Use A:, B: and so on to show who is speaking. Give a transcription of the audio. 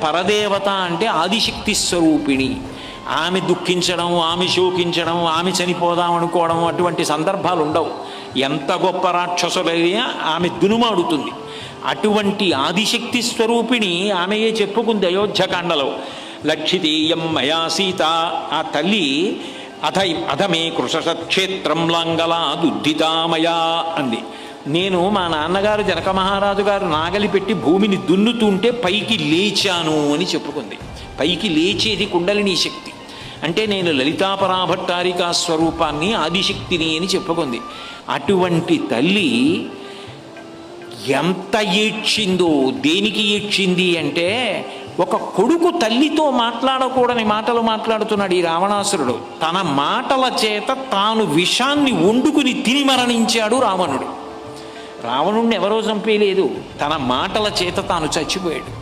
A: పరదేవత అంటే ఆదిశక్తి స్వరూపిణి. ఆమె దుఃఖించడం, ఆమె శోకించడం, ఆమె చనిపోదాం అనుకోవడం అటువంటి సందర్భాలు ఉండవు. ఎంత గొప్ప రాక్షసులైనా ఆమె దునుమాడుతుంది. అటువంటి ఆదిశక్తి స్వరూపిణి ఆమెయే చెప్పుకుంది అయోధ్యకాండలో. లక్షితేయం మయా సీత, ఆ తల్లి అధమే కృషక్షేత్రం లాంగలాదుద్ధితామయా అంది. నేను మా నాన్నగారు జనక మహారాజు గారు నాగలి పెట్టి భూమిని దున్నుతుంటే పైకి లేచాను అని చెప్పుకుంది. పైకి లేచేది కుండలిని శక్తి. అంటే నేను లలితాపరాభట్టారికా స్వరూపాన్ని ఆదిశక్తిని అని చెప్పుకుంది. అటువంటి తల్లి ఎంత ఏడ్చిందో. దేనికి ఏడ్చింది అంటే, ఒక కొడుకు తల్లితో మాట్లాడకూడని మాటలు మాట్లాడుతున్నాడు ఈ రావణాసురుడు. తన మాటల చేత తాను విషాన్ని వండుకుని తిని మరణించాడు రావణుడు. రావణుణ్ణి ఎవరో చంపేయలేదు, తన మాటల చేత తాను చచ్చిపోయాడు.